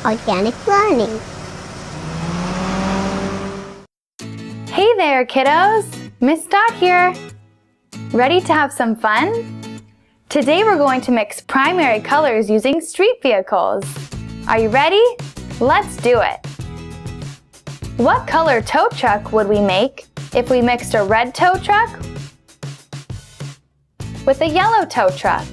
Organic learning. Hey there, kiddos! Miss Dot here. Ready to have some fun? Today we're going to mix primary colors using street vehicles. Are you ready? Let's do it! What color tow truck would we make if we mixed a red tow truck with a yellow tow truck?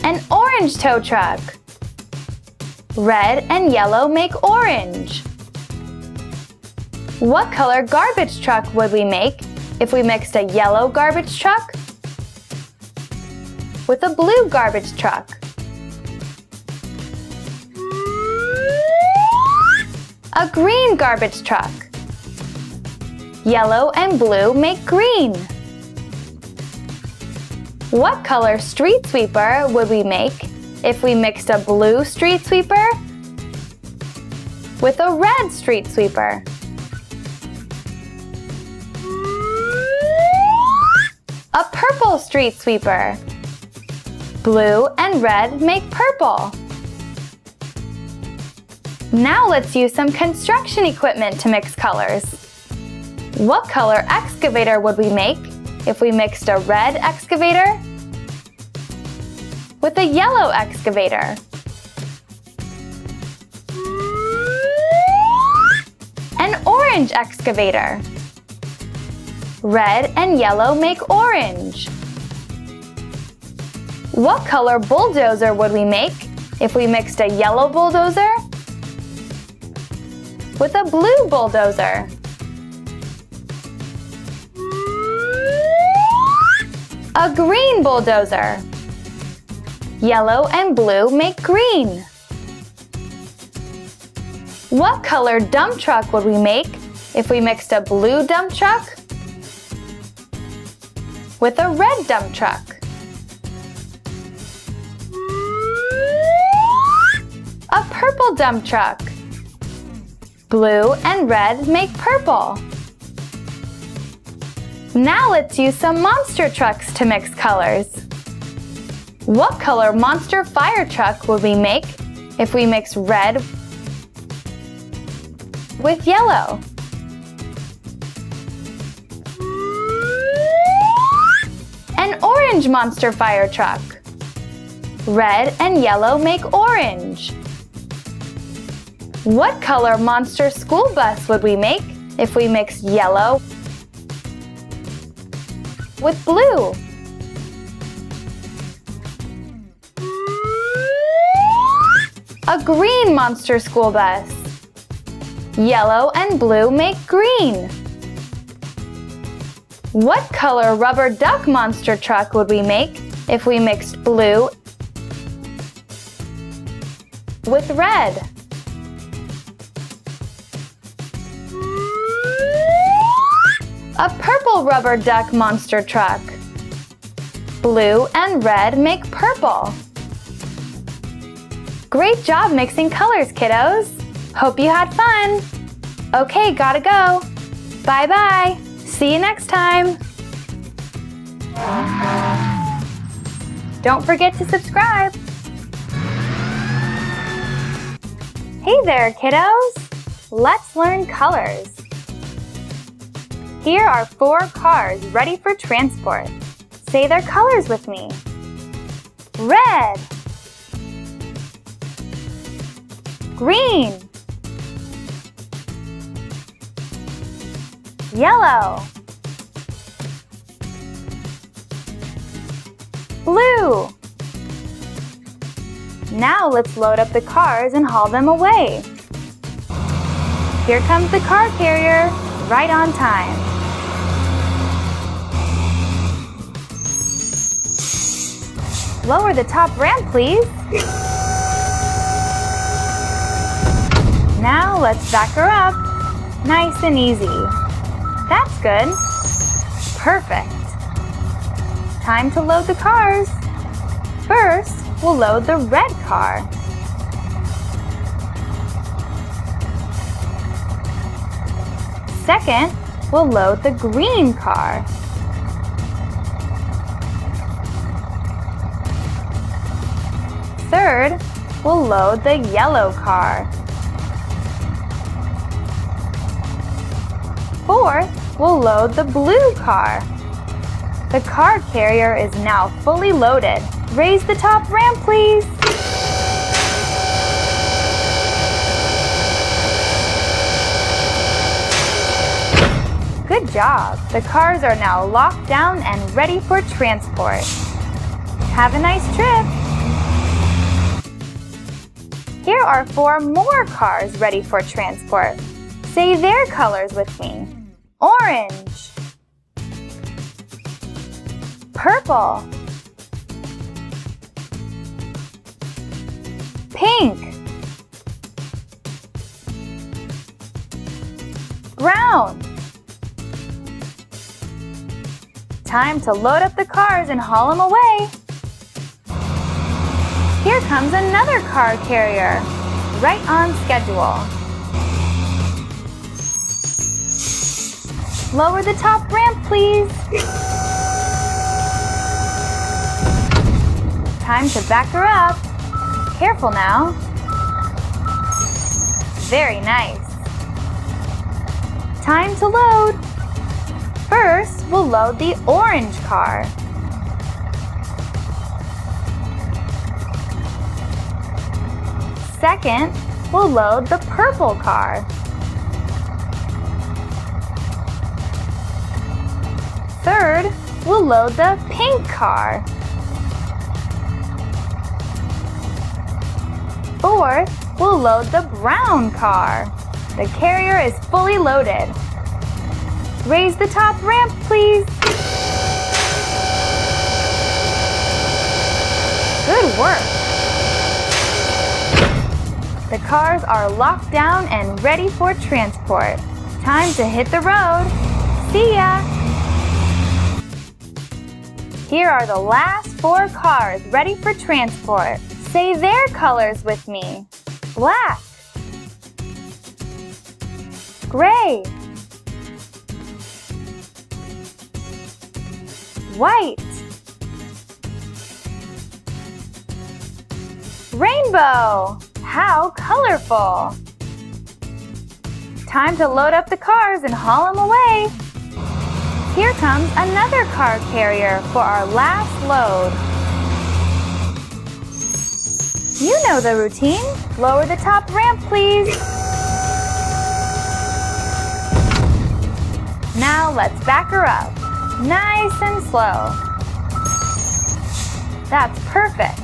An orange tow truck. Red and yellow make orange. What color garbage truck would we make if we mixed a yellow garbage truck with a blue garbage truck? A green garbage truck. Yellow and blue make green. What color street sweeper would we make if we mixed a blue street sweeper with a red street sweeper? A purple street sweeper. Blue and red make purple. Now let's use some construction equipment to mix colors. What color excavator would we make if we mixed a red excavator with a yellow excavator? An orange excavator. Red and yellow make orange. What color bulldozer would we make if we mixed a yellow bulldozer with a blue bulldozer? A green bulldozer. Yellow and blue make green. What color dump truck would we make if we mixed a blue dump truck with a red dump truck? A purple dump truck. Blue and red make purple. Now let's use some monster trucks to mix colors. What color monster fire truck would we make if we mix red with yellow? An orange monster fire truck. Red and yellow make orange. What color monster school bus would we make if we mixed yellow with blue? A green monster school bus. Yellow and blue make green. What color rubber duck monster truck would we make if we mixed blue with red? A purple rubber duck monster truck. Blue and red make purple. Great job mixing colors, kiddos! Hope you had fun! Okay, gotta go! Bye-bye! See you next time! Don't forget to subscribe! Hey there, kiddos! Let's learn colors! Here are 4 cars ready for transport. Say their colors with me. Red, green, yellow, blue. Now let's load up the cars and haul them away. Here comes the car carrier, right on time. Lower the top ramp, please. Now let's back her up. Nice and easy. That's good. Perfect. Time to load the cars. First, we'll load the red car. Second, we'll load the green car. we'll load the yellow car. Fourth, we'll load the blue car. The car carrier is now fully loaded. Raise the top ramp, please. Good job! The cars are now locked down and ready for transport. Have a nice trip! Here are 4 more cars ready for transport. Say their colors with me. Orange, purple, pink, brown. Time to load up the cars and haul them away. Here comes another car carrier, right on schedule. Lower the top ramp, please. Time to back her up. Careful now. Very nice. Time to load. First, we'll load the orange car. Second, we'll load the purple car. Third, we'll load the pink car. Fourth, we'll load the brown car. The carrier is fully loaded. Raise the top ramp, please. Good work. The cars are locked down and ready for transport. Time to hit the road. See ya! Here are the last 4 cars ready for transport. Say their colors with me. Black, gray, white, rainbow. How colorful! Time to load up the cars and haul them away. Here comes another car carrier for our last load. You know the routine. Lower the top ramp, please. Now let's back her up. Nice and slow. That's perfect.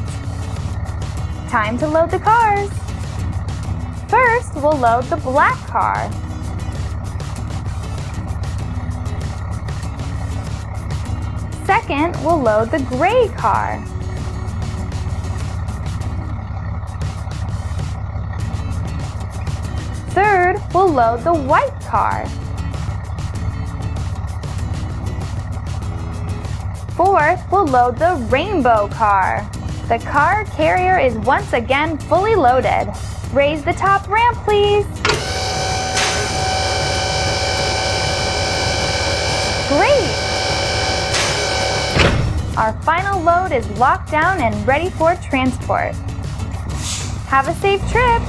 Time to load the cars. First, we'll load the black car. Second, we'll load the gray car. Third, we'll load the white car. Fourth, we'll load the rainbow car. The car carrier is once again fully loaded. Raise the top ramp, please. Great! Our final load is locked down and ready for transport. Have a safe trip!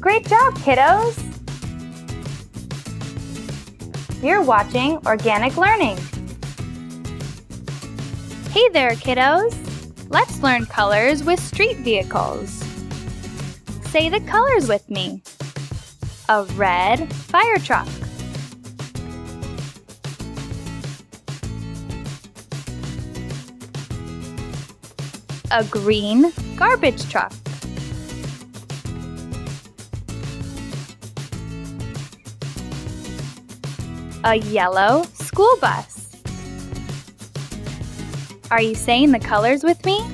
Great job, kiddos! You're watching Organic Learning. Hey there, kiddos! Let's learn colors with street vehicles. Say the colors with me. A red fire truck. A green garbage truck. A yellow school bus. Are you saying the colors with me?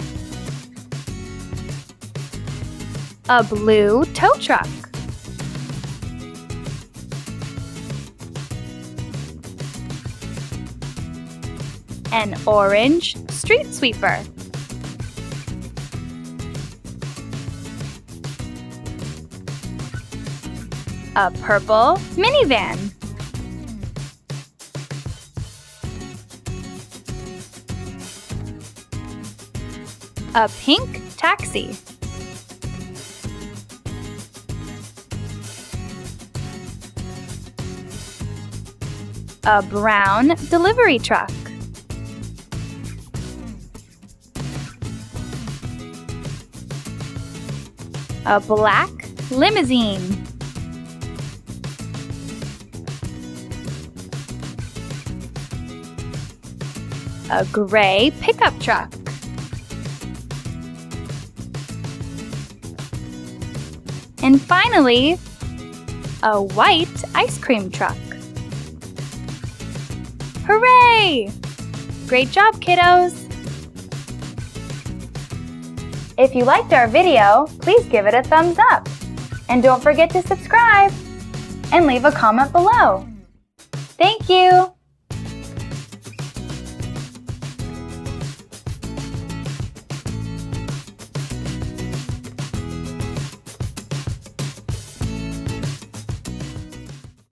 A blue tow truck. An orange street sweeper. A purple minivan. A pink taxi. A brown delivery truck. A black limousine. A gray pickup truck. And finally, a white ice cream truck. Hooray! Great job, kiddos! If you liked our video, please give it a thumbs up. And don't forget to subscribe and leave a comment below. Thank you!